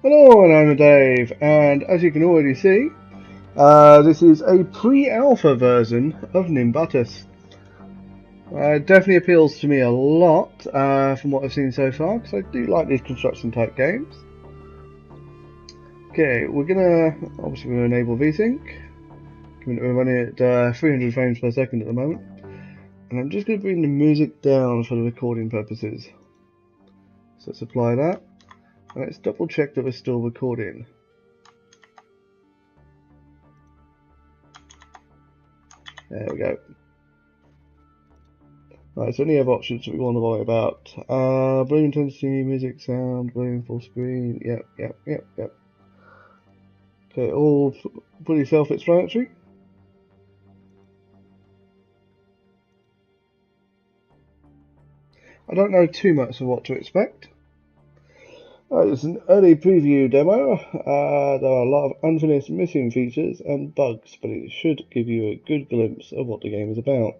Hello, and I'm Dave, and as you can already see, this is a pre-alpha version of Nimbatus. It definitely appeals to me a lot from what I've seen so far, because I do like these construction type games. Okay, obviously we're going to enable VSync. We're running at 300 frames per second at the moment, and I'm just going to bring the music down for the recording purposes. So let's apply that, and let's double check that we're still recording. There we go. Right, so any other options that we want to worry about? Volume intensity, music, sound, volume, full screen. Yep. Okay, all pretty self-explanatory. I don't know too much of what to expect. It's an early preview demo. There are a lot of unfinished missing features and bugs, but it should give you a good glimpse of what the game is about.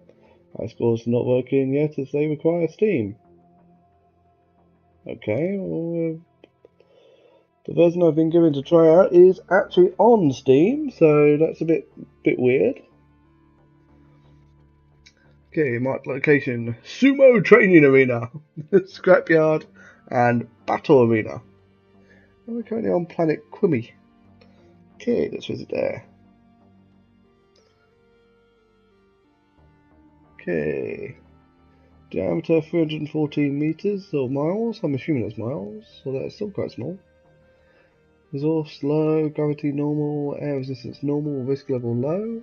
High scores not working yet as they require Steam. Okay, well, the version I've been given to try out is actually on Steam, so that's a bit weird. Okay, marked location: Sumo Training Arena, Scrapyard, and Battle Arena. And we're currently on planet Quimmy. Okay, let's visit there. Okay. Diameter 314 meters or miles. I'm assuming it's miles, so that's still quite small. Resource low, gravity normal, air resistance normal, risk level low.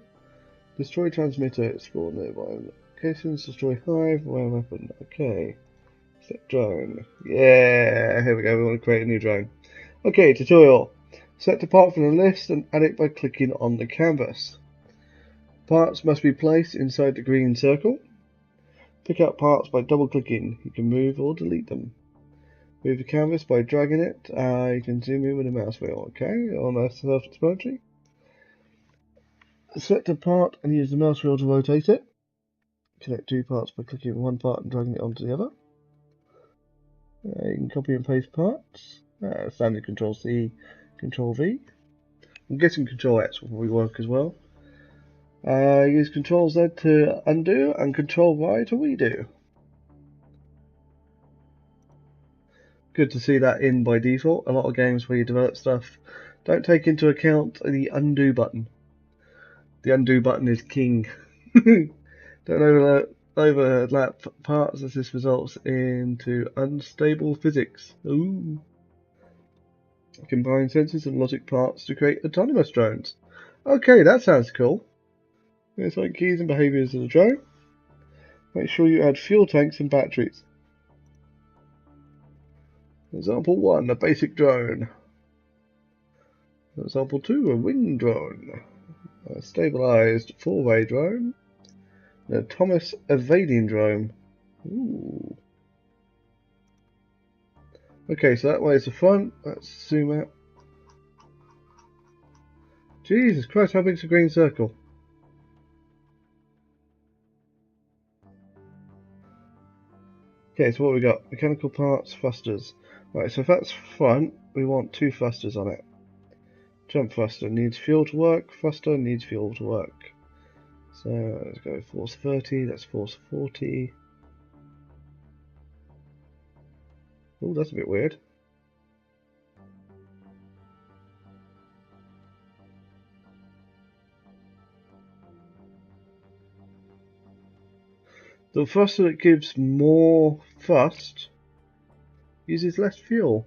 Destroy transmitter, explore nearby locations, destroy hive, wear weapon. Okay. Set drone. Yeah, here we go. We want to create a new drone. Okay, tutorial. Select a part from the list and add it by clicking on the canvas. Parts must be placed inside the green circle. Pick out parts by double clicking. You can move or delete them. Move the canvas by dragging it. You can zoom in with a mouse wheel. Okay, all nice self-explanatory. Select a part and use the mouse wheel to rotate it. Connect two parts by clicking one part and dragging it onto the other. You can copy and paste parts. Standard Control C, Control V. I'm guessing Control X will probably work as well. Use Control Z to undo and Control Y to redo. Good to see that in by default. A lot of games where you develop stuff don't take into account the undo button. The undo button is king. Don't overlap parts as this results into unstable physics. Ooh. Combine sensors and logic parts to create autonomous drones. Okay, that sounds cool. There's like keys and behaviors of the drone. Make sure you add fuel tanks and batteries. Example 1, a basic drone. Example 2, a wing drone. A stabilized four-way drone. An autonomous evading drone. Ooh. Okay, so that way is the front. Let's zoom out. Jesus Christ, how big's the green circle? Okay, so what we got? Mechanical parts, thrusters. Right, so if that's front, we want two thrusters on it. Jump thruster needs fuel to work, thruster needs fuel to work. So let's go force 30, that's force 40. Oh, that's a bit weird. The thruster that gives more thrust uses less fuel.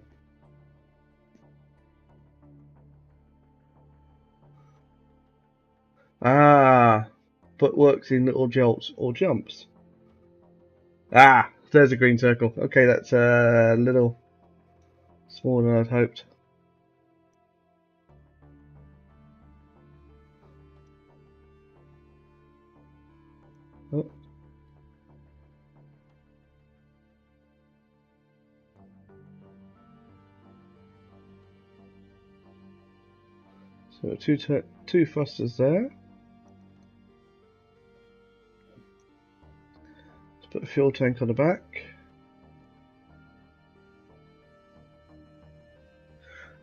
Ah, but works in little jolts or jumps. Ah, there's a green circle. Okay, that's a little smaller than I'd hoped. Oh. So two thrusters there. Let's put a fuel tank on the back.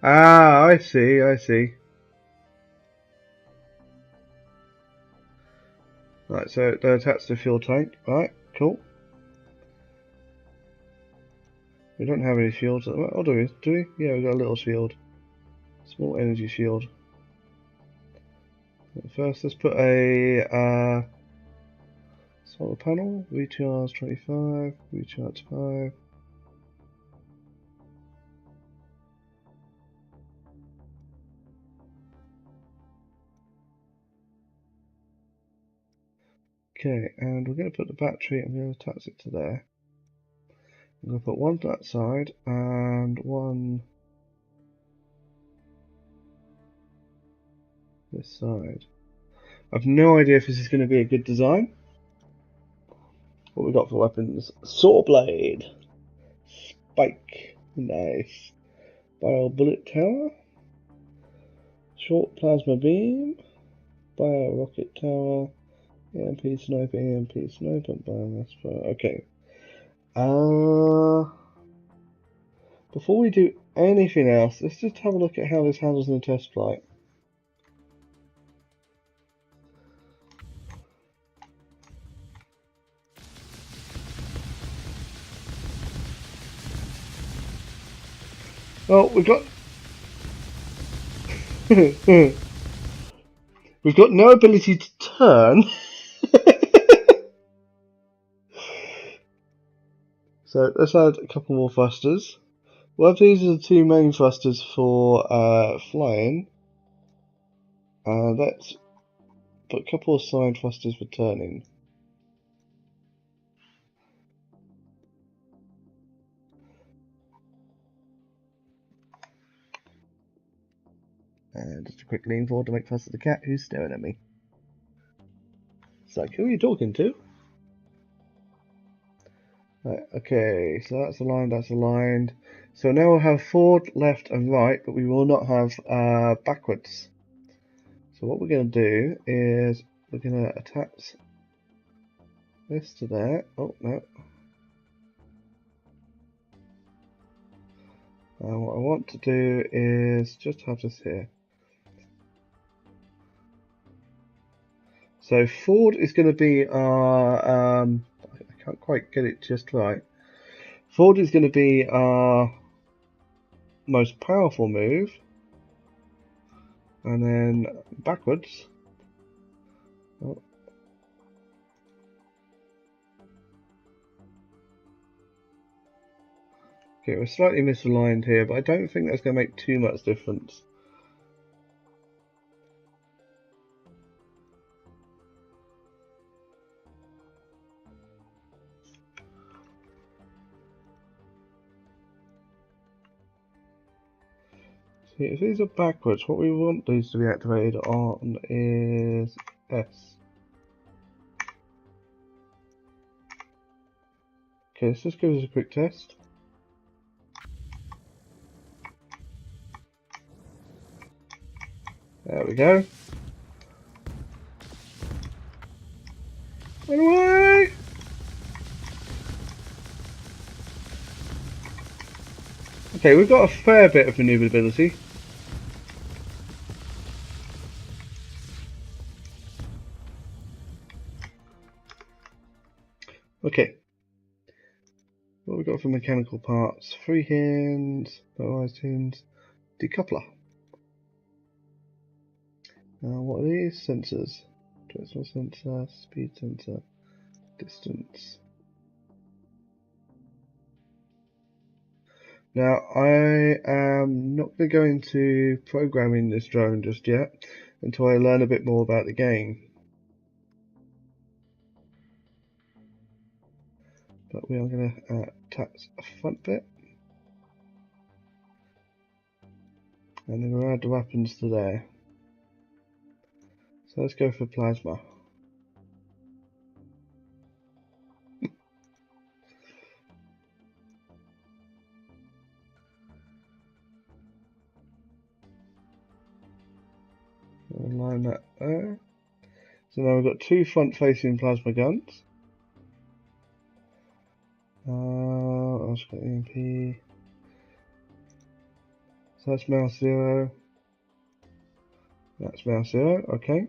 Ah, I see, I see. Right, so they're attached to the fuel tank. Right, cool. We don't have any shields. Oh, do we? Do we? Yeah, we've got a little shield. Small energy shield. First, let's put a solar panel. Recharge 25. Recharge 5. Okay, and we're going to put the battery. I'm going to attach it to there. I'm going to put one that side and one this side. I've no idea if this is going to be a good design. What we got for weapons? Saw blade, spike, nice. Bio bullet tower, short plasma beam, bio rocket tower, EMP sniper, biomass fire. Okay. Before we do anything else, let's just have a look at how this handles in a test flight. Well, we've got we've got no ability to turn. So let's add a couple more thrusters. Well, these are the two main thrusters for flying. Let's put a couple of side thrusters for turning. And just a quick lean forward to make fuss of the cat who's staring at me. It's like, who are you talking to? Right, okay, so that's aligned, that's aligned. So now we'll have forward, left and right, but we will not have backwards. So what we're going to do is we're going to attach this to there. Oh, no. What I want to do is just have this here. So forward is going to be our, I can't quite get it just right. Forward is going to be our most powerful move. And then backwards. Oh. Okay, we're slightly misaligned here, but I don't think that's going to make too much difference. See, if these are backwards, what we want these to be activated on is S. Okay, let's just give us a quick test. There we go. Run away! Okay, we've got a fair bit of maneuverability. Okay. What have we got for mechanical parts? Free hands, motorized hands, decoupler. Now, what are these? Sensors. Directional sensor, speed sensor, distance. Now, I am not going to go into programming this drone just yet until I learn a bit more about the game. But we are going to attach a front bit. And then we'll add the weapons to there. So let's go for plasma. We'll line that there. So now we've got two front-facing plasma guns. I've got EMP. So that's mouse 0. That's mouse 0, okay.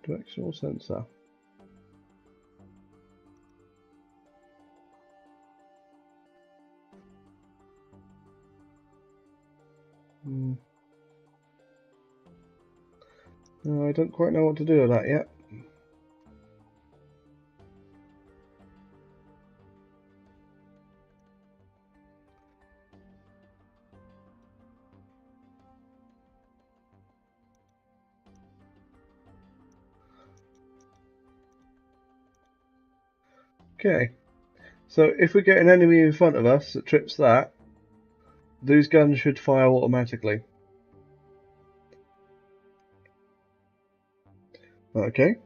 Directional sensor. No, I don't quite know what to do with that yet. Okay, so if we get an enemy in front of us that trips that, these guns should fire automatically. Okay.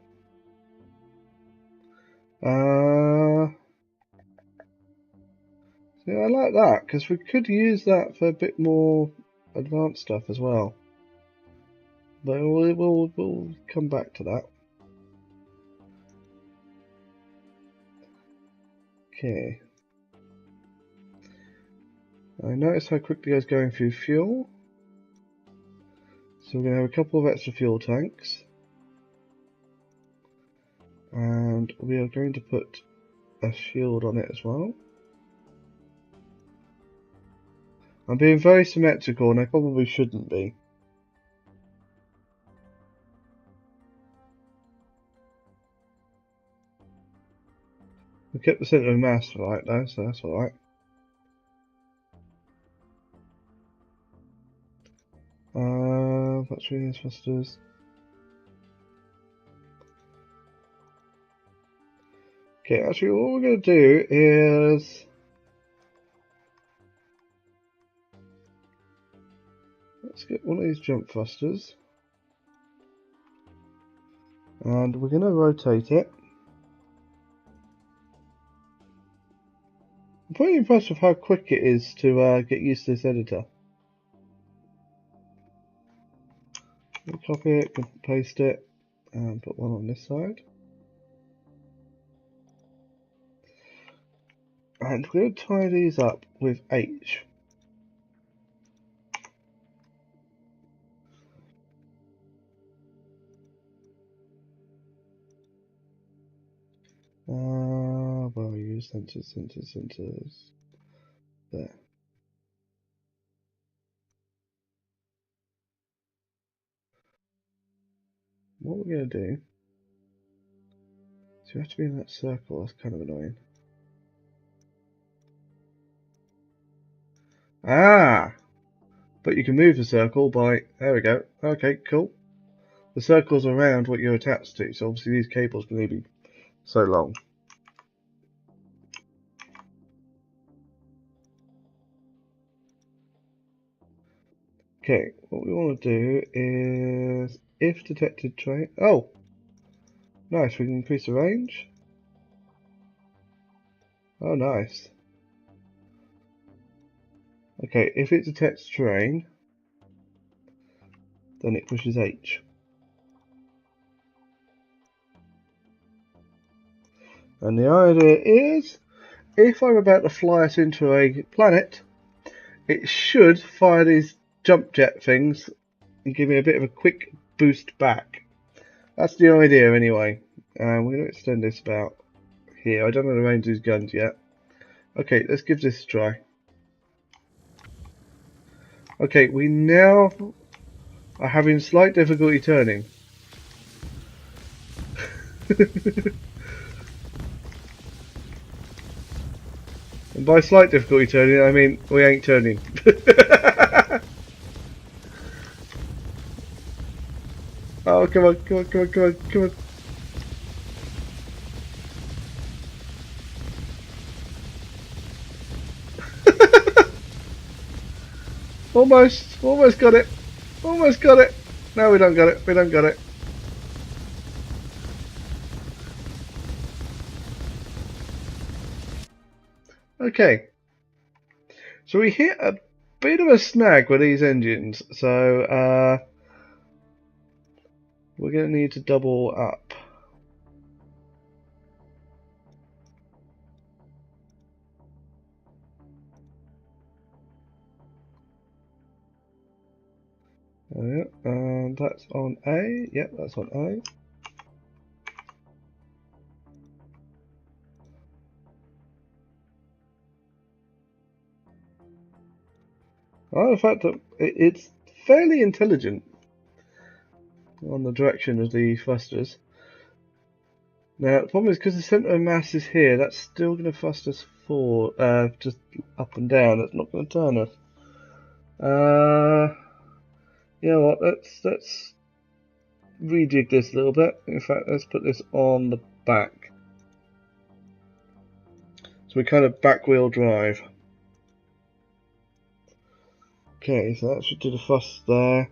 See, I like that, because we could use that for a bit more advanced stuff as well. But we'll come back to that. Okay. I notice how quickly I was going through fuel. So we're going to have a couple of extra fuel tanks. And we are going to put a shield on it as well. I'm being very symmetrical and I probably shouldn't be. We kept the centre of mass right though, so that's alright. Battery thrusters. Okay, actually what we're going to do is... Let's get one of these jump thrusters. And we're going to rotate it. I'm pretty impressed with how quick it is to get used to this editor. Copy it, paste it, and put one on this side. And we're going to tie these up with H. Well, use sensors. There. What we're going to do, so you have to be in that circle, that's kind of annoying. Ah! But you can move the circle by, there we go, okay, cool. The circle's around what you're attached to, so obviously these cables can only be so long. Okay, what we want to do is, if detected train, oh! Nice, we can increase the range. Oh, nice. Okay, if it detects terrain, then it pushes H. And the idea is, if I'm about to fly us into a planet, it should fire these jump jet things and give me a bit of a quick boost back. That's the idea anyway. We're going to extend this about here. I don't know the range of these guns yet. Okay, let's give this a try. Okay, we now are having slight difficulty turning. And by slight difficulty turning, I mean we ain't turning. Oh, come on, come on, come on, come on, come on. Almost got it. Almost got it. No, we don't got it. We don't got it. Okay. So we hit a bit of a snag with these engines. So we're going to need to double up. Yeah, and that's on A. Yep, that's on A. Oh, the fact that it's fairly intelligent on the direction of the thrusters. Now, the problem is because the centre of mass is here, that's still going to thrust us forward, just up and down. That's not going to turn us. You know what? Let's rejig this a little bit. In fact, let's put this on the back. So we kind of back wheel drive. Okay, so that should do the thrust there.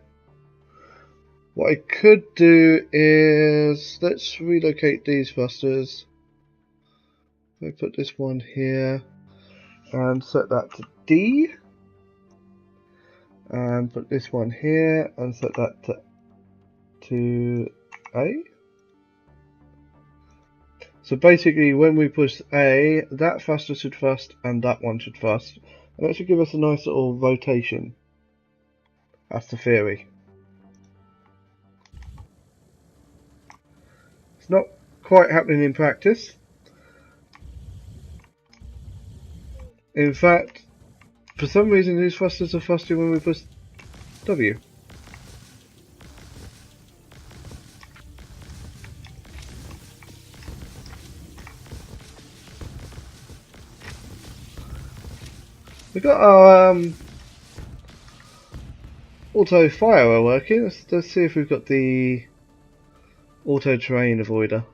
What I could do is let's relocate these thrusters. I put this one here and set that to D. And put this one here and set that to A. So basically when we push A, that thruster should thrust and that one should thrust. And that should give us a nice little rotation. That's the theory. It's not quite happening in practice. In fact, for some reason these thrusters are thrusting when we push W. We've got our auto fire working. Let's see if we've got the auto terrain avoider.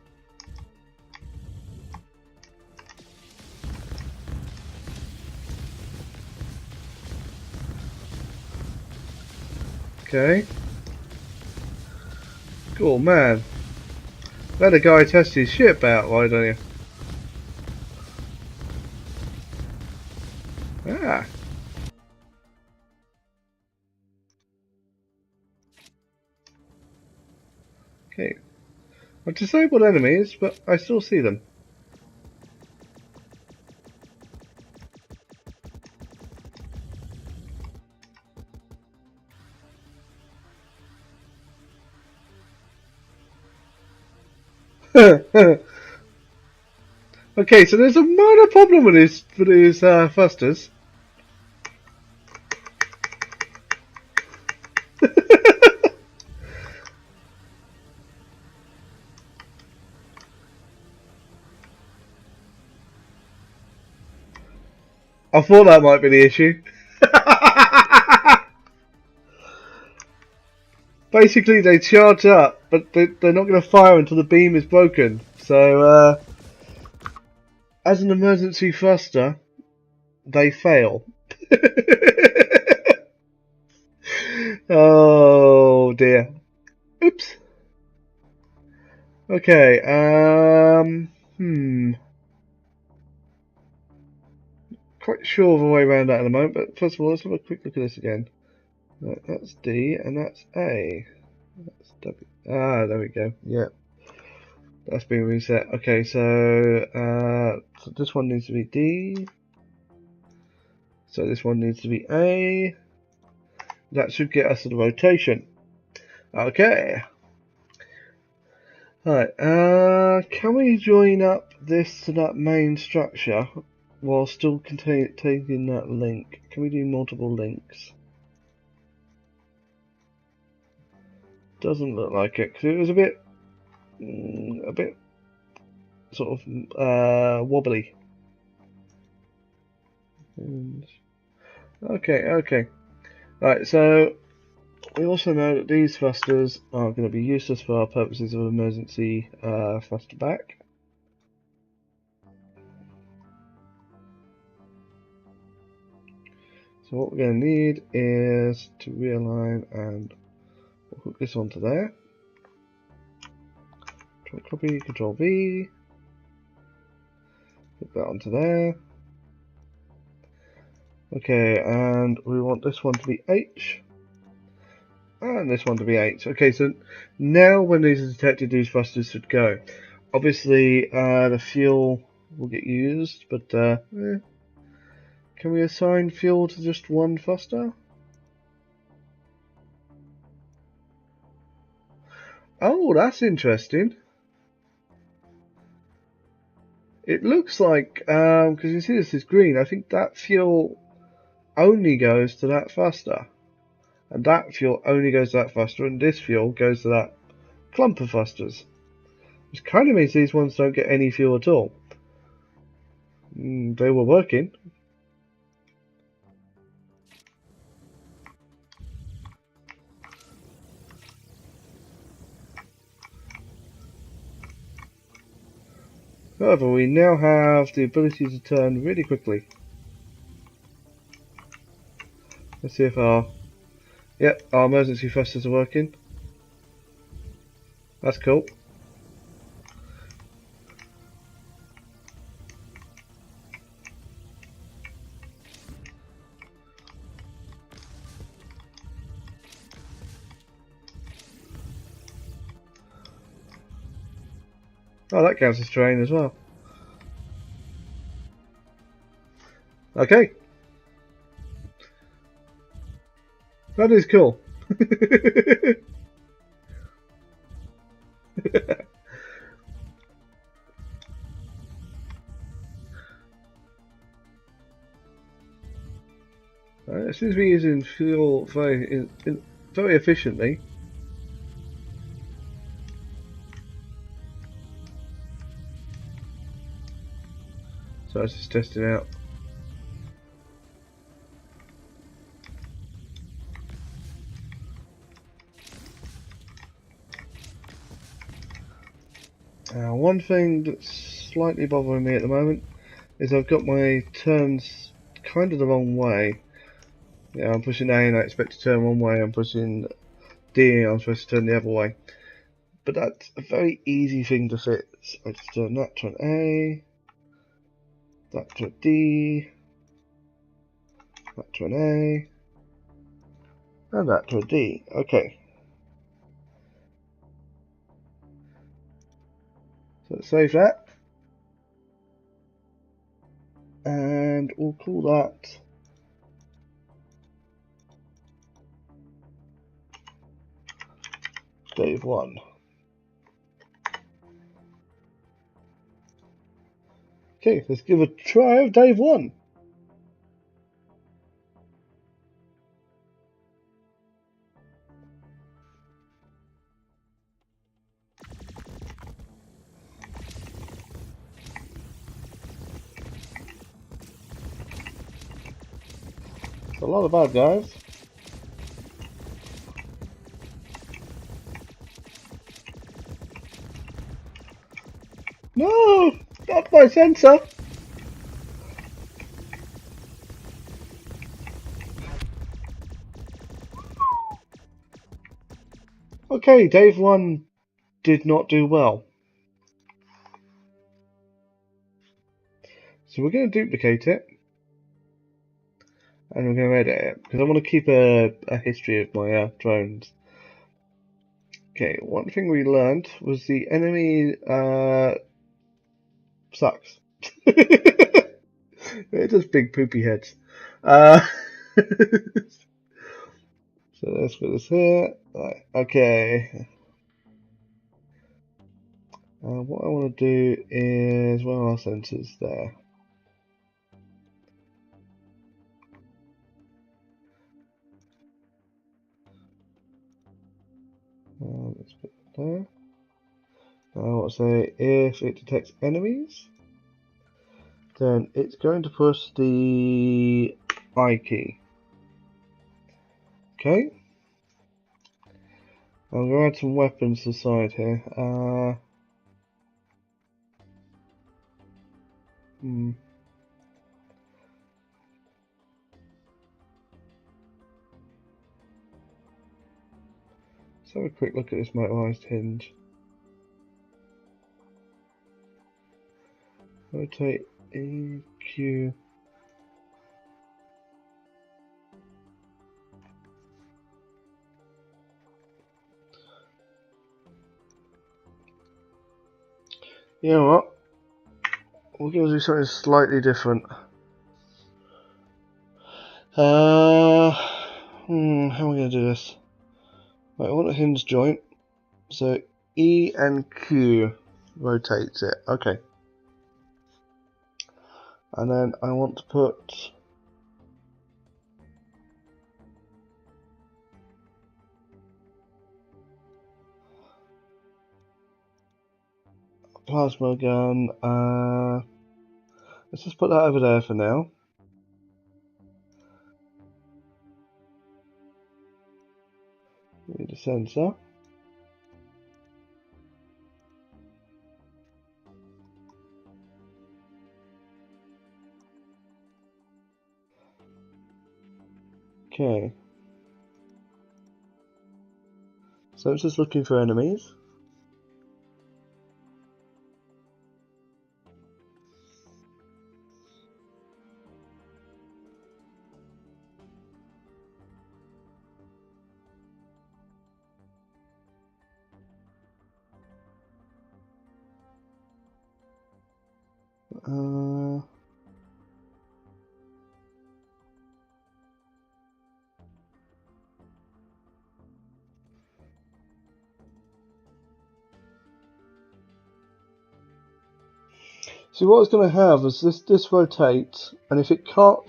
Okay. Cool, man. Let a guy test his ship out, why don't you? Ah. Okay. I've disabled enemies, but I still see them. Okay, so there's a minor problem with these thrusters. I thought that might be the issue. Basically, they charge up, but they're not going to fire until the beam is broken. So, as an emergency thruster, they fail. Oh dear. Oops. Okay, quite sure of a way around that in a moment, but first of all, let's have a quick look at this again. Right, that's D, and that's A. That's W. Ah, there we go. Yeah. That's been reset. Okay, so this one needs to be D. So this one needs to be A. That should get us to the rotation. Okay. Alright, can we join up this to that main structure while still taking that link? Can we do multiple links? Doesn't look like it, because it was a bit sort of wobbly. Okay. Right, so we also know that these thrusters are going to be useless for our purposes of emergency thruster back. So what we're going to need is to realign and we'll hook this onto there. Control copy, Control V. Put that onto there. Okay, and we want this one to be H. And this one to be H. Okay, so now when these are detected, these thrusters should go. Obviously, the fuel will get used, but can we assign fuel to just one thruster? Oh, that's interesting. It looks like, because you see this is green, I think that fuel only goes to that thruster. And that fuel only goes to that thruster, and this fuel goes to that clump of thrusters. Which kind of means these ones don't get any fuel at all. They were working. However, we now have the ability to turn really quickly. Let's see if our emergency thrusters are working. That's cool. Oh, that counts as terrain as well. Okay. That is cool. It seems to be using fuel very efficiently. So let's just test it out. One thing that's slightly bothering me at the moment is I've got my turns kind of the wrong way. Yeah, I'm pushing A and I expect to turn one way, I'm pushing D and I'm supposed to turn the other way. But that's a very easy thing to fix. I just turn that to an A, that to a D, that to an A, and that to a D. Okay. So let's save that. And we'll call that Dave 1. Okay, let's give a try of Dave 1. It's a lot of bad guys. No! Not my sensor! Okay, Dave 1 did not do well. So we're going to duplicate it. And we're going to edit it. Because I want to keep a history of my drones. Okay, one thing we learned was the enemy sucks. It does big poopy heads. So let's put this here. Right, okay. What I want to do is, where are our sensors there? Let's put it there. I want to say if it detects enemies, then it's going to push the I key. Okay. I'm going to add some weapons to the side here. Let's have a quick look at this motorized hinge. Rotate EQ. You know what? We're going to do something slightly different. How are we going to do this? Right, I want a hinge joint. So E and Q rotates it. Okay. And then I want to put a plasma gun. Let's just put that over there for now. Need a sensor. Okay. So it's just looking for enemies. So what it's going to have is this rotates, and if it can't,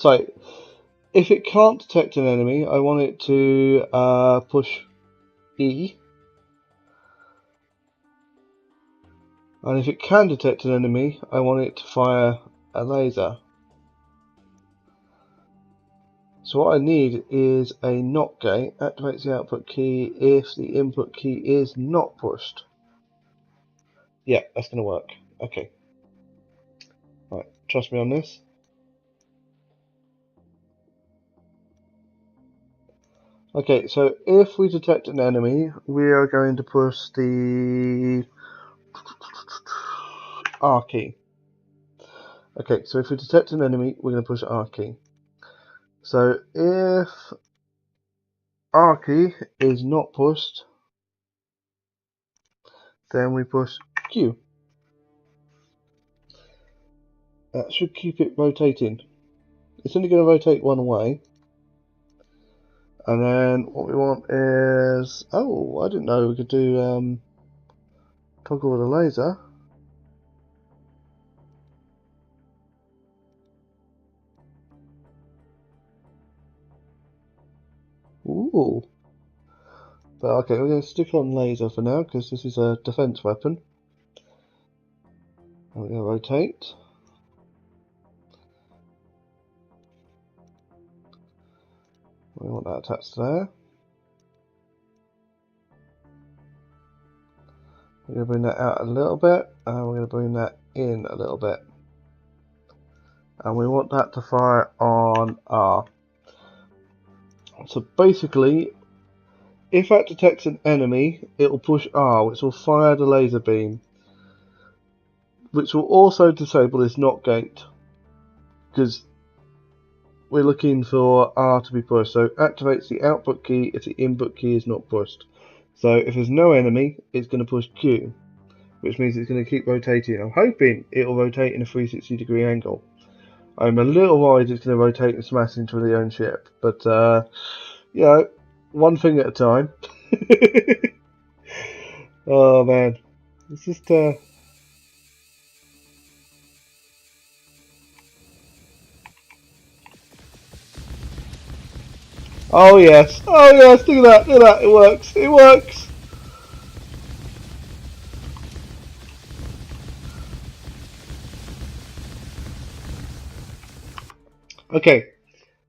if it can't detect an enemy, I want it to push E, and if it can detect an enemy, I want it to fire a laser. So what I need is a NOT gate. Activates the output key if the input key is not pushed. Yeah, that's going to work. Okay. Right, trust me on this. Okay, so if we detect an enemy, we are going to push the R key. Okay, so if we detect an enemy, we're going to push R key. So if R key is not pushed, then we push Q. That should keep it rotating. It's only going to rotate one way. And then what we want is... Oh, I didn't know we could do toggle with a laser. Ooh. But okay, we're going to stick on laser for now because this is a defense weapon. And we're going to rotate. We want that attached there. We're going to bring that out a little bit, and we're going to bring that in a little bit. And we want that to fire on R. So basically, if that detects an enemy, it will push R, which will fire the laser beam, which will also disable this NOT gate, because we're looking for R to be pushed. So it activates the output key if the input key is not pushed. So if there's no enemy, it's going to push Q, which means it's going to keep rotating. I'm hoping it will rotate in a 360-degree angle. I'm a little worried it's going to rotate and smash into the own ship, but you know, one thing at a time. Oh man, it's just oh yes, look at that, it works, it works. Okay,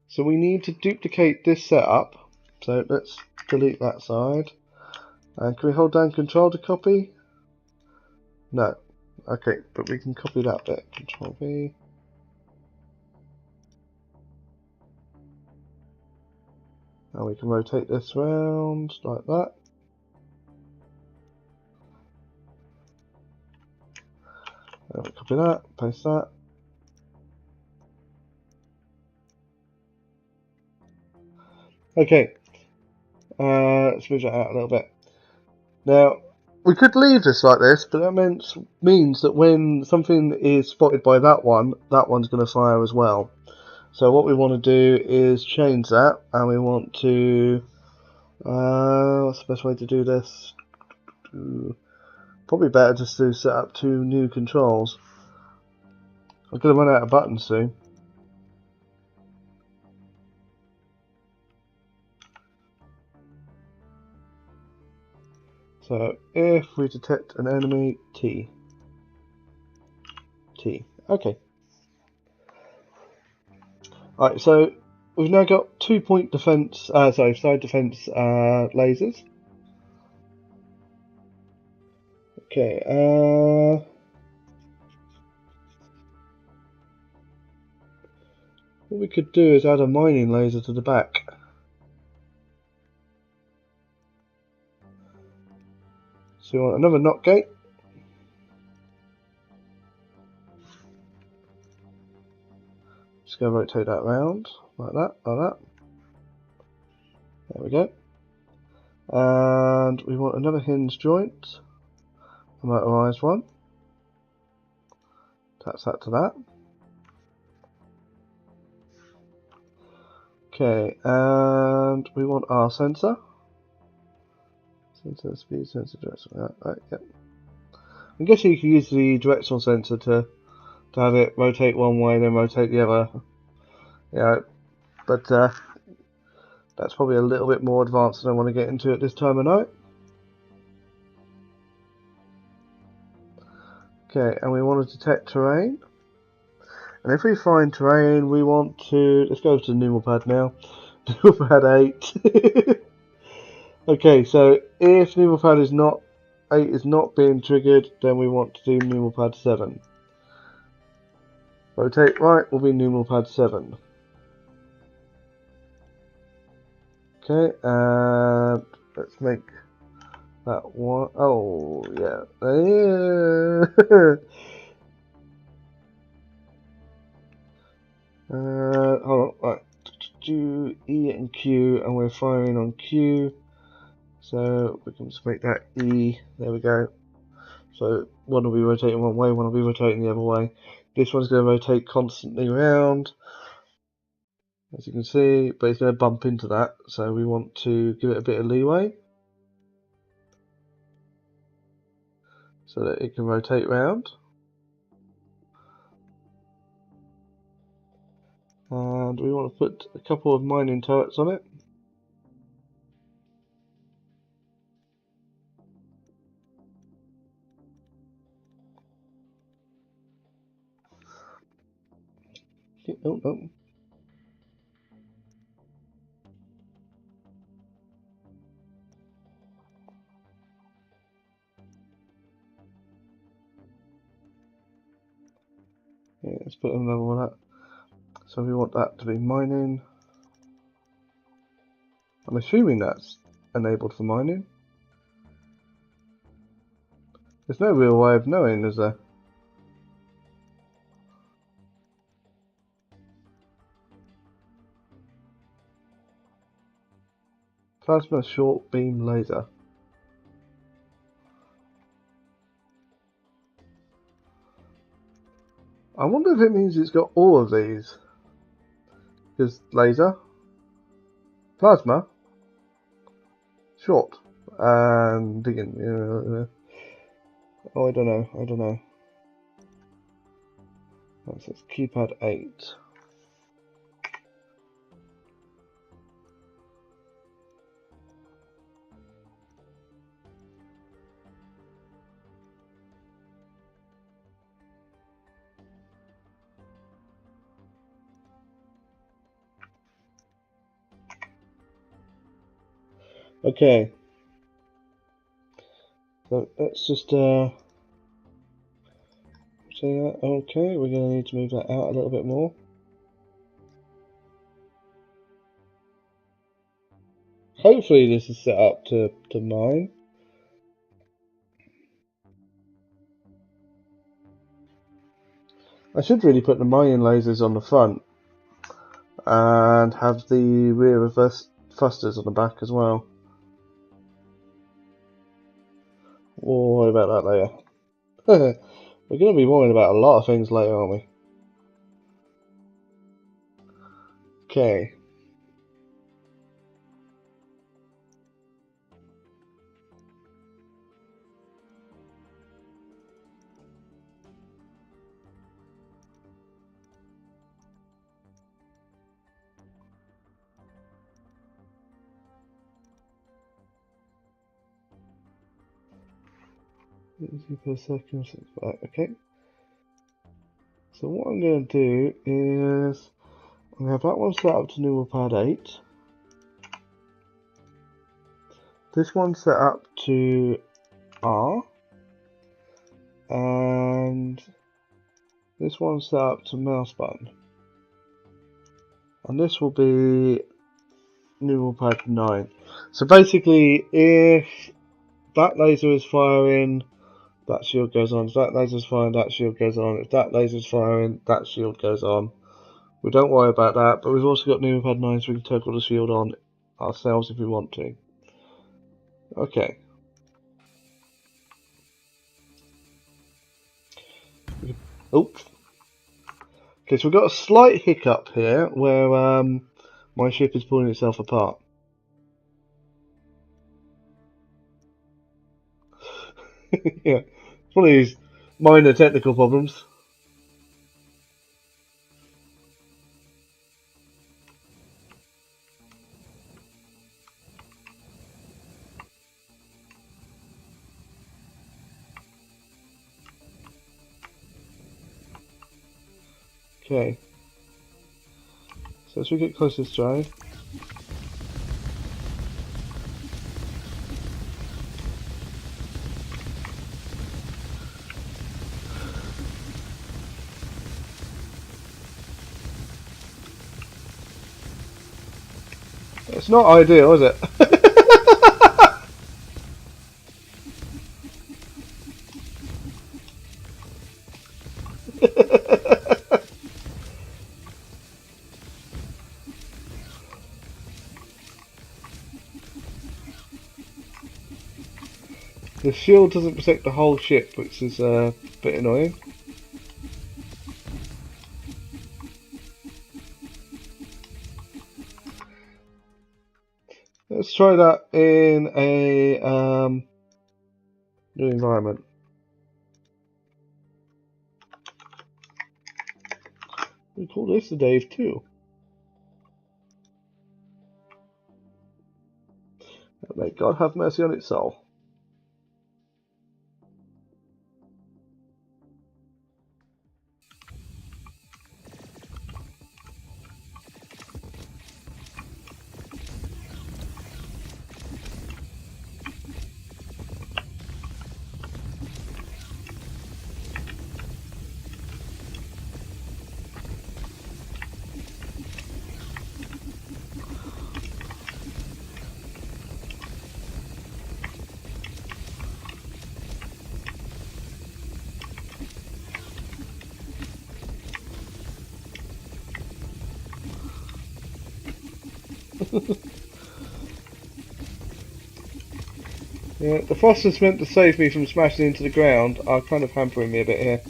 so we need to duplicate this setup. So let's delete that side. And can we hold down Control to copy? No. Okay, but we can copy that bit. Control V. And we can rotate this round like that. And we copy that, paste that. Okay. Let's move that out a little bit. Now, we could leave this like this, but that means that when something is spotted by that one's going to fire as well. So what we want to do is change that, and we want to... what's the best way to do this? Probably better just to set up 2 new controls. I'm going to run out of buttons soon. So if we detect an enemy, T. Okay. Alright, so we've now got 2-point defense, side defense lasers. Okay, what we could do is add a mining laser to the back. So we want another knock gate. Just going to rotate that round, like that, like that. There we go. And we want another hinge joint, a motorised one. Attach that to that. Okay, and we want our sensor. Sensor speed, sensor direction. Right, yep. I'm guessing you can use the directional sensor to have it rotate one way, then rotate the other. Yeah, but that's probably a little bit more advanced than I want to get into at this time of night. Okay, and we want to detect terrain. And if we find terrain, we want to... Let's go to the numeral pad now. Numeral pad 8. Okay, so if numeral pad is not 8 is not being triggered, then we want to do numeral pad 7. Rotate right will be numeral pad 7. Okay, and let's make that one. Oh, yeah. Hold on, right. Do E and Q, and we're firing on Q. So we can just make that E. There we go. So one will be rotating one way, one will be rotating the other way. This one's going to rotate constantly around, as you can see, but it's going to bump into that. So we want to give it a bit of leeway so that it can rotate round. And we want to put a couple of mining turrets on it. Oh, no. Yeah, let's put another one up. So we want that to be mining. I'm assuming that's enabled for mining. There's no real way of knowing, is there? Plasma short beam laser. I wonder if it means it's got all of these. Because laser, plasma, short, and digging. Oh, I don't know. That says keypad 8. Okay. So let's just say that. Okay, we're going to need to move that out a little bit more. Hopefully this is set up to mine. I should really put the mining lasers on the front and have the rear reverse thrusters on the back as well. We'll worry about that later. We're going to be worrying about a lot of things later, aren't we? Okay. Easy per second. Right, okay. So what I'm going to do is I'm going to have that one set up to Nimbatus 8. This one set up to R. And this one set up to mouse button. And this will be Nimbatus 9. So basically, if that laser is firing, that shield goes on. If that laser is firing, that shield goes on. If that laser is firing, that shield goes on. We don't worry about that, but we've also got Nimbatus 9, so we can toggle the shield on ourselves if we want to. Okay. Oops. Okay, so we've got a slight hiccup here where my ship is pulling itself apart. Yeah, it's one of these minor technical problems. Okay. So as we get closer to drive. It's not ideal, is it? The shield doesn't protect the whole ship, which is a bit annoying. Let's try that in a new environment. We call this the Dave 2. May God have mercy on its soul. Yeah, the frosts meant to save me from smashing into the ground are kind of hampering me a bit here.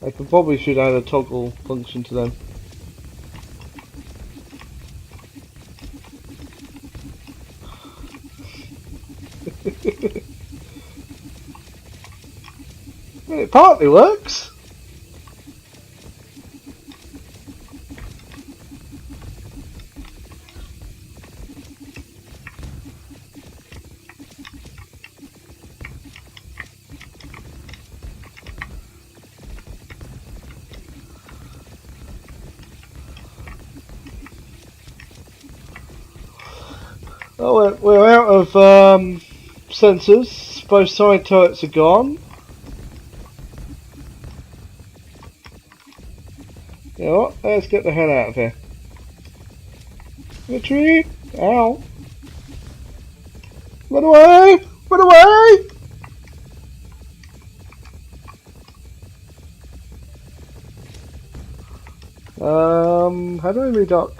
I probably should add a toggle function to them. Well, it partly works. Oh, we're out of sensors. Both side turrets are gone. You know what? Let's get the hell out of here. Retreat! Ow! Run away! Run away! How do I redock?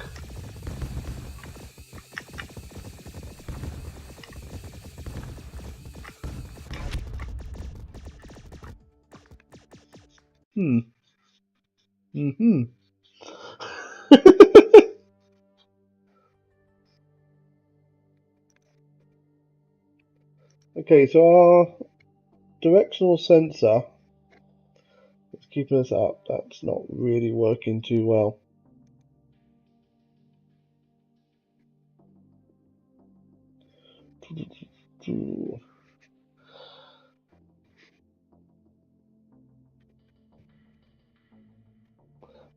Mm-hmm. Okay, so our directional sensor is keeping us up. That's not really working too well.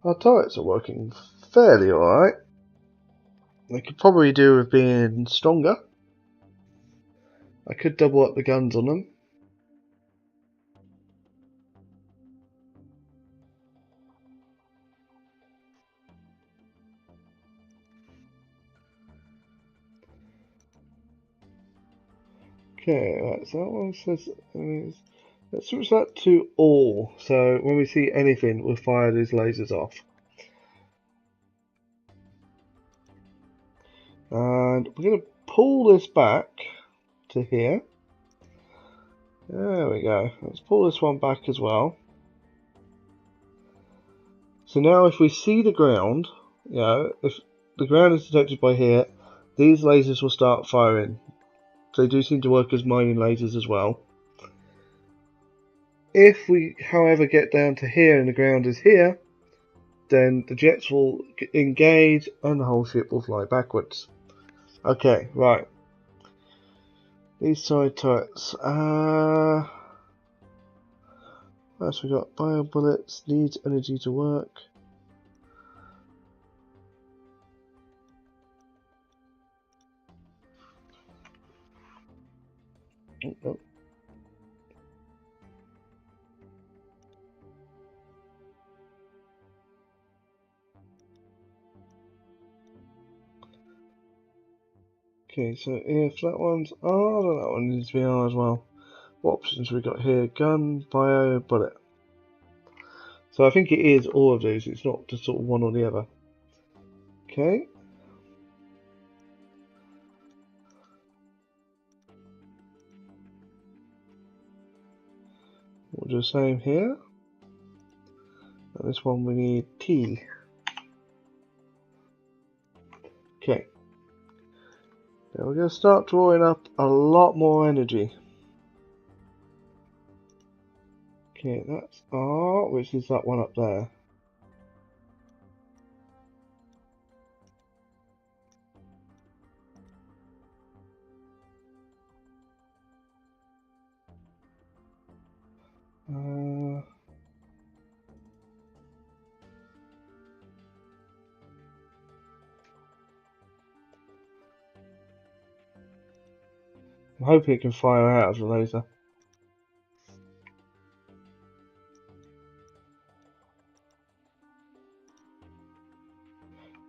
Our turrets are working fairly alright. They could probably do with being stronger. I could double up the guns on them. Okay, right, so that one says, let's switch that to all, so when we see anything, we'll fire these lasers off. And we're going to pull this back to here. There we go. Let's pull this one back as well. So now if we see the ground, if the ground is detected by here, these lasers will start firing. They do seem to work as mining lasers as well. If we, however, get down to here and the ground is here, then the jets will engage and the whole ship will fly backwards. Okay, right. These side turrets. First we got bio bullets, needs energy to work. Oh. Okay, so if that one's R, then that one needs to be R as well. What options have we got here? Gun, bio, bullet. So I think it is all of these, it's not just sort of one or the other. Okay. We'll do the same here. And this one we need T. Okay. Now we're going to start drawing up a lot more energy. Okay, that's R, which is that one up there. I'm hoping it can fire out as a laser.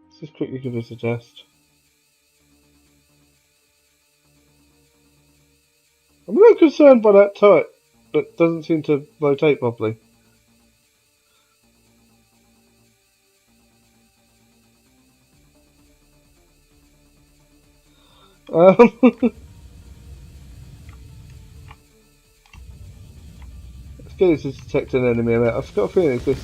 Let's just quickly give this a test. I'm a little concerned by that turret that doesn't seem to rotate properly. Let's get this to detect an enemy. I've got a feeling it's this.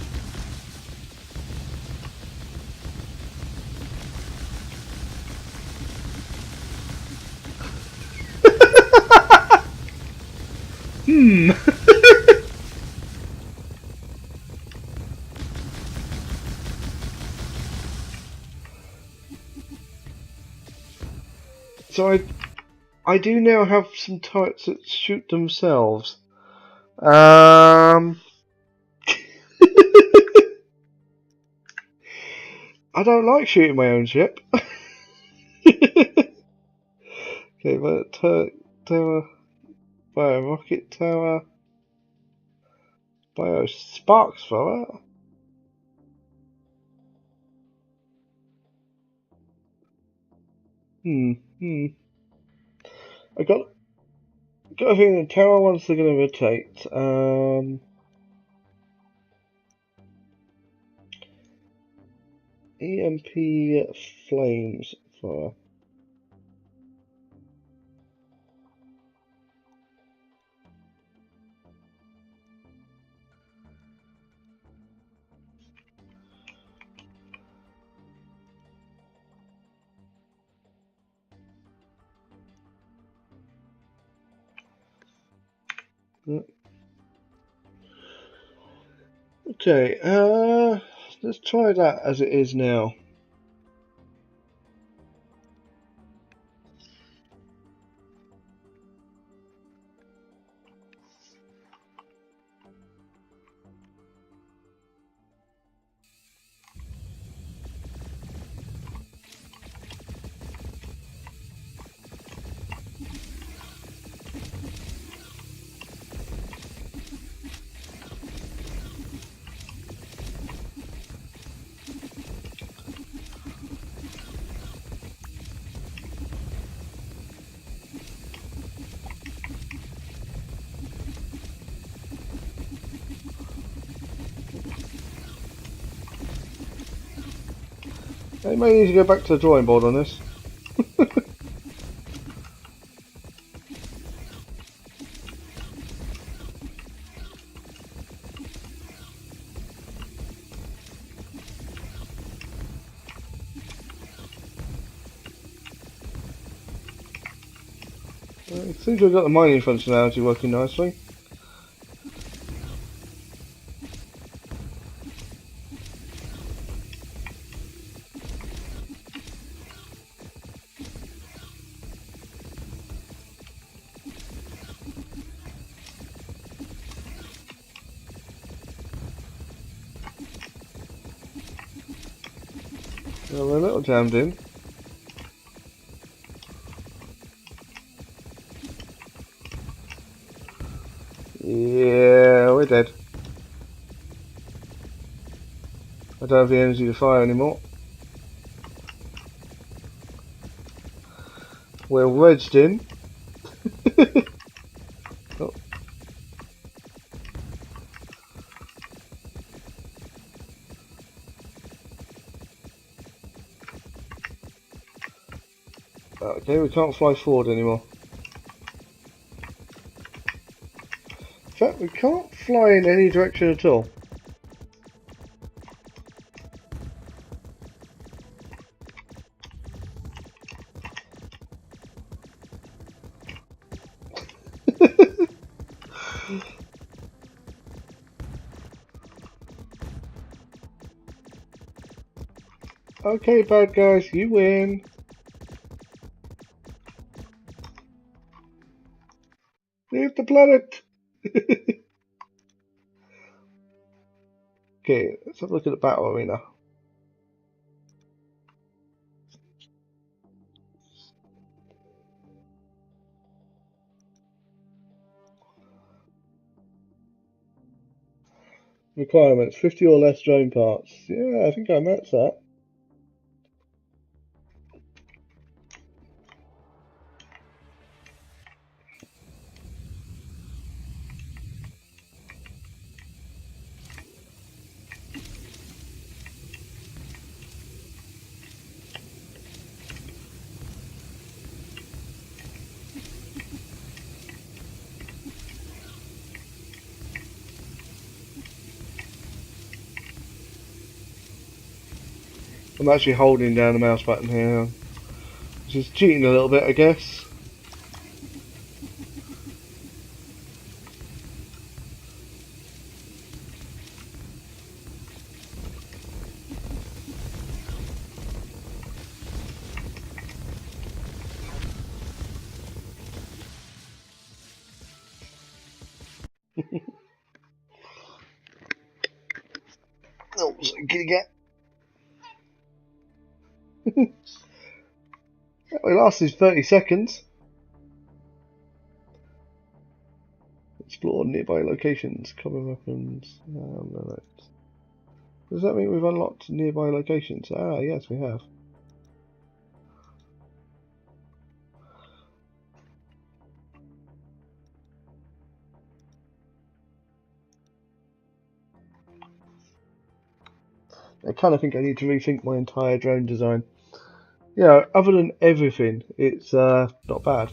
So I do now have some turrets that shoot themselves. I don't like shooting my own ship. Okay, but tower, bio rocket tower, bio sparks thrower. I got a feeling the tower ones are going to rotate. EMP flames thrower. Okay, let's try that as it is now. I may need to go back to the drawing board on this. It seems we've got the mining functionality working nicely. Well, we're a little jammed in. Yeah, we're dead. I don't have the energy to fire anymore. We're wedged in. Oh. Okay, we can't fly forward anymore. In fact, we can't fly in any direction at all. Okay, bad guys, you win. Leave the planet. Okay, let's have a look at the battle arena. Requirements, 50 or less drone parts. Yeah, I think I matched that. I'm actually holding down the mouse button here, which is cheating a little bit, I guess. Oh, kitty cat. It lasted 30 seconds. Explore nearby locations, cover weapons. Does that mean we've unlocked nearby locations? Ah, yes, we have. I kind of think I need to rethink my entire drone design. Yeah, other than everything, it's not bad.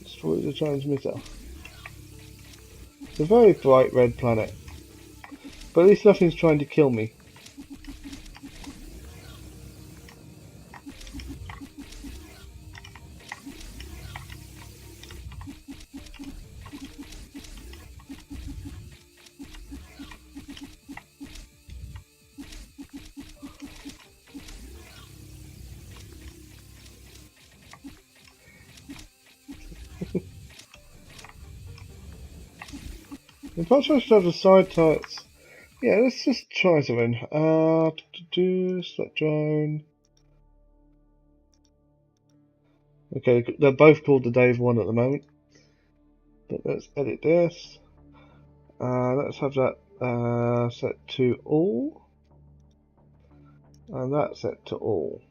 Destroy the transmitter. It's a very bright red planet, but at least nothing's trying to kill me. If I try to have the side turrets, yeah, let's just try something. Select drone. Okay, they're both called the Dave one at the moment. But let's edit this. Let's have that set to all. And that set to all.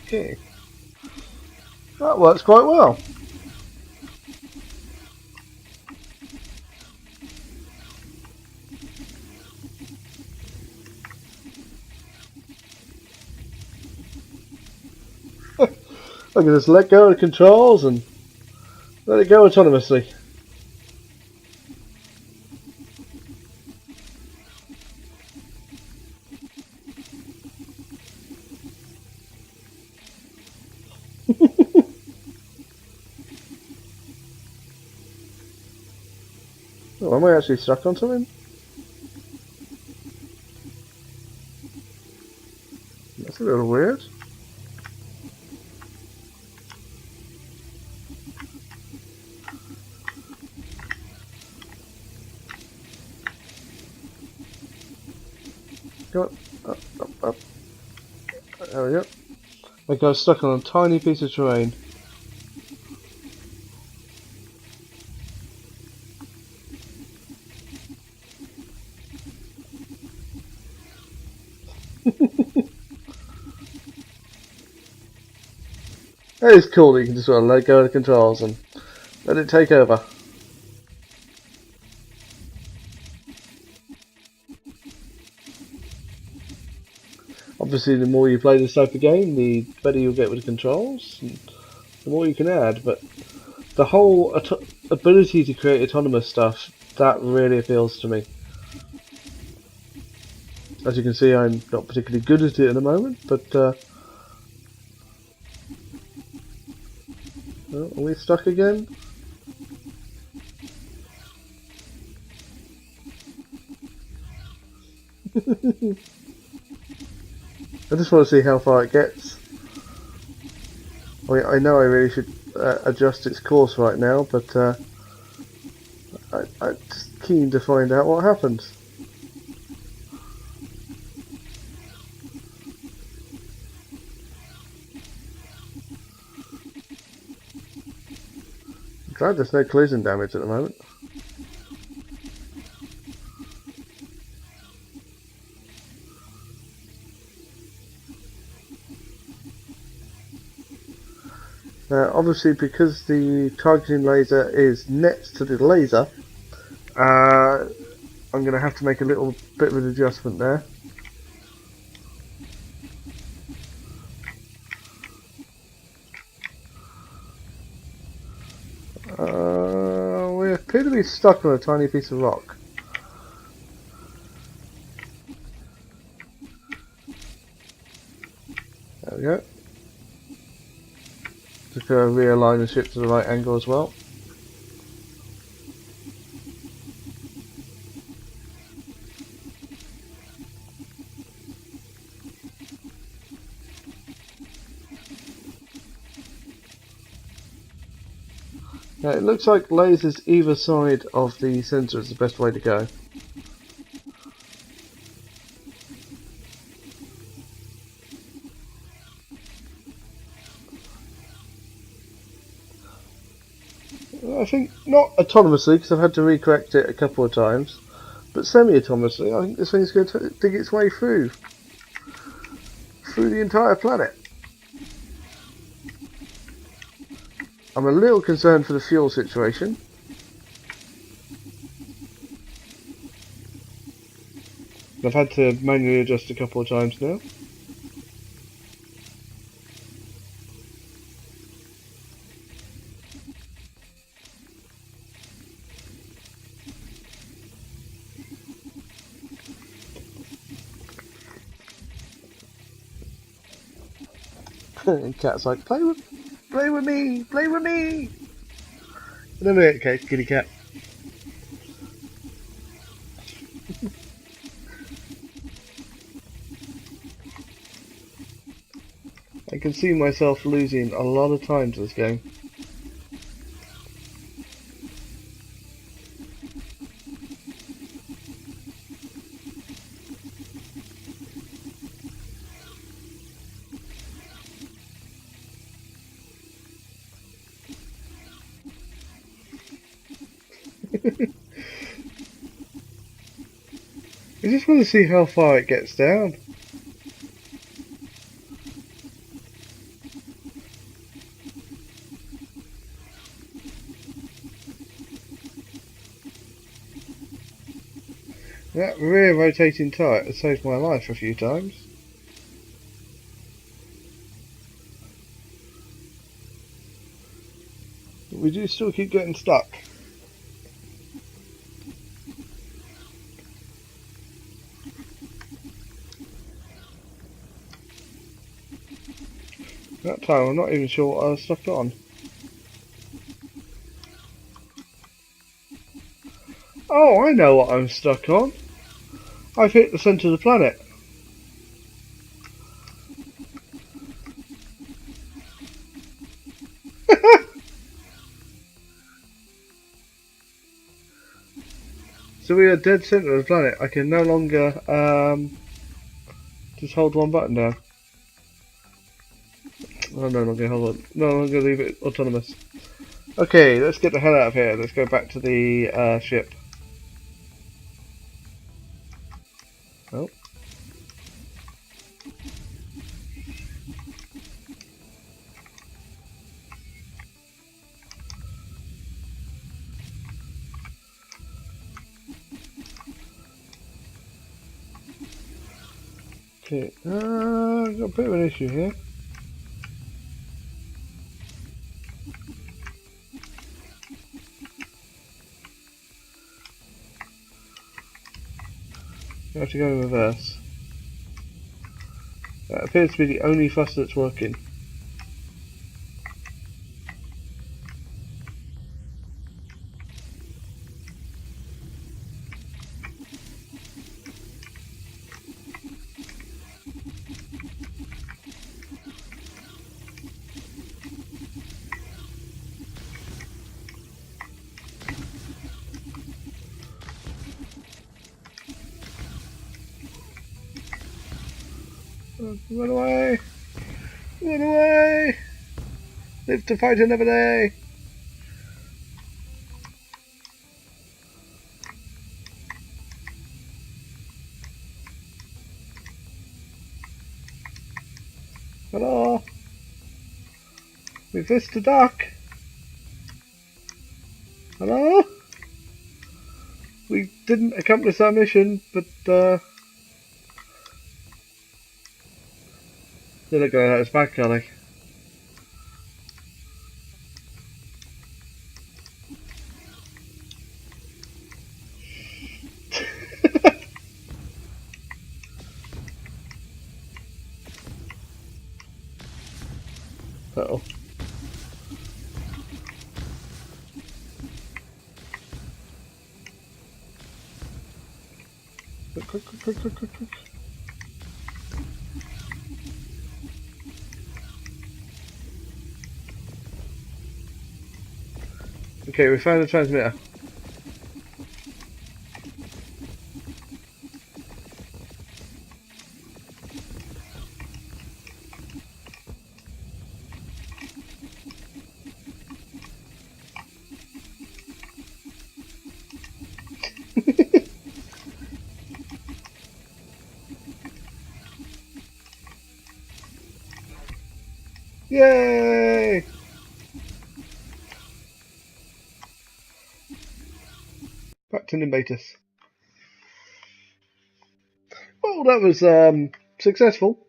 Okay. That works quite well. I can just let go of the controls and let it go autonomously. Oh, am I actually stuck on something? That's a little weird. Go on. Up, up, up. There we go. I got stuck on a tiny piece of terrain. That is cool that you can just sort of let go of the controls and let it take over. Obviously, the more you play this type of game, the better you'll get with the controls, and the more you can add. But the whole ability to create autonomous stuff, that really appeals to me. As you can see, I'm not particularly good at it at the moment, but oh, are we stuck again? I just want to see how far it gets. I mean, I know I really should adjust its course right now, but I'm just keen to find out what happens. I'm glad there's no collision damage at the moment. Obviously, because the targeting laser is next to the laser, I'm going to have to make a little bit of an adjustment there. We appear to be stuck on a tiny piece of rock. There we go. Just going to realign the ship to the right angle as well. Now it looks like lasers either side of the sensor is the best way to go. I think not autonomously, because I've had to recorrect it a couple of times, but semi-autonomously. I think this thing's going to dig its way through the entire planet. I'm a little concerned for the fuel situation. I've had to manually adjust a couple of times now. And Cat's like, play with me, play with me. And then we okay, kitty cat. I can see myself losing a lot of time to this game. I just want to see how far it gets down. That rear rotating tyre has saved my life a few times. But we do still keep getting stuck. That time I'm not even sure what I was stuck on. Oh, I know what I'm stuck on. I've hit the centre of the planet. So we are dead centre of the planet. I can no longer just hold one button down. I'm no longer hold on. No longer leave it autonomous. Okay, let's get the hell out of here. Let's go back to the ship. Oh. Okay, I've got a bit of an issue here. I have to go in reverse. That appears to be the only fuss that's working. Run away! Run away! Live to fight another day! Hello! We've missed the duck! Hello? We didn't accomplish our mission, but they're not going to let us back, are they? Uh-oh. Quick. Okay, we found the transmitter. Yay! Back to Nimbatus. Well, that was successful.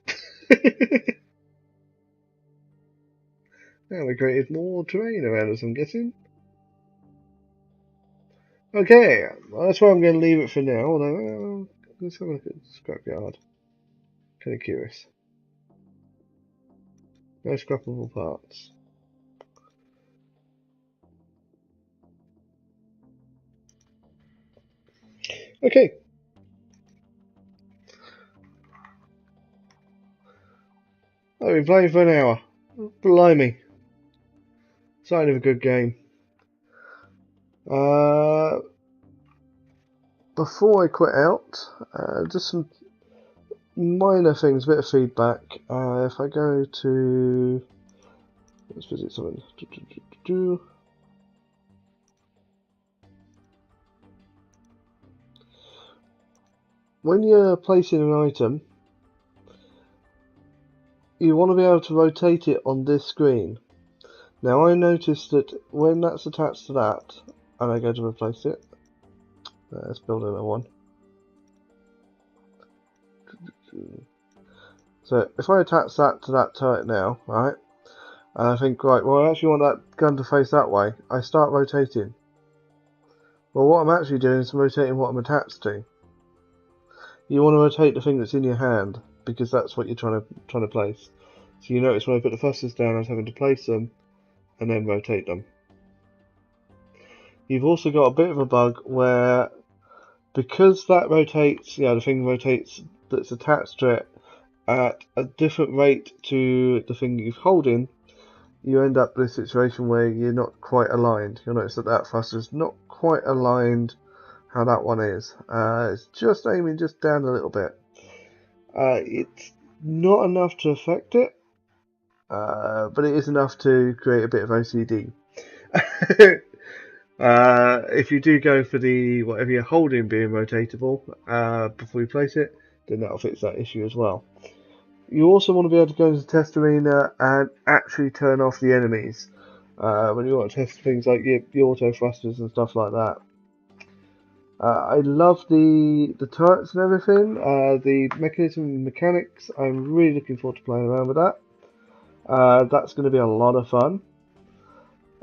Now we created more terrain around us, I'm guessing. Okay, well, that's where I'm going to leave it for now. Although, let's have a look at the scrapyard. Kind of curious. No scrappable parts. Okay. I've been playing for an hour. Blimey. Sign of a good game. Before I quit out, just some minor things, a bit of feedback. If I go to... let's visit something. When you're placing an item, you want to be able to rotate it on this screen. Now I noticed that when that's attached to that, and I go to replace it, let's build another one. So if I attach that to that turret now, right, and I think, right, well I actually want that gun to face that way, I start rotating. Well, what I'm actually doing is rotating what I'm attached to. You want to rotate the thing that's in your hand, because that's what you're trying to place. So you notice when I put the thrusters down, I was having to place them and then rotate them. You've also got a bit of a bug where, because that rotates, the thing rotates that's attached to it at a different rate to the thing you're holding, you end up with a situation where you're not quite aligned. You'll notice that that thruster's not quite aligned how that one is. It's just aiming just down a little bit. It's not enough to affect it, but it is enough to create a bit of OCD. If you do go for the whatever you're holding being rotatable before you place it, then that'll fix that issue as well. You also want to be able to go into the test arena and actually turn off the enemies when you want to test things like your auto thrusters and stuff like that. I love the turrets and everything, the mechanism and mechanics. I'm really looking forward to playing around with that. That's going to be a lot of fun.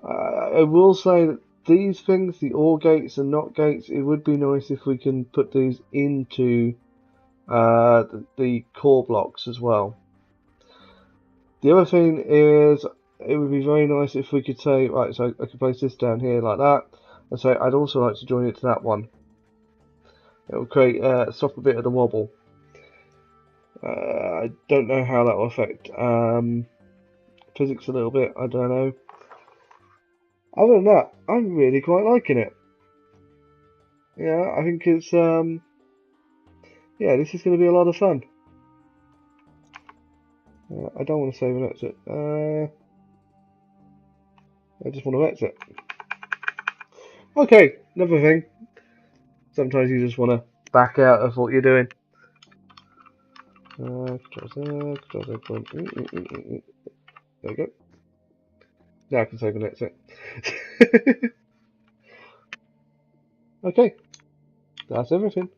I will say that these things, the OR gates and NOT gates, it would be nice if we can put these into the core blocks as well. The other thing is, it would be very nice if we could say, right, so I could place this down here like that, and say I'd also like to join it to that one. It will create stop a bit of the wobble. I don't know how that will affect physics a little bit. I don't know. Other than that, I'm really quite liking it. Yeah, I think it's yeah, this is going to be a lot of fun. I don't want to save and exit. I just want to exit. Okay, another thing. Sometimes you just want to back out of what you're doing. There we go. Now I can save and exit. Okay, that's everything.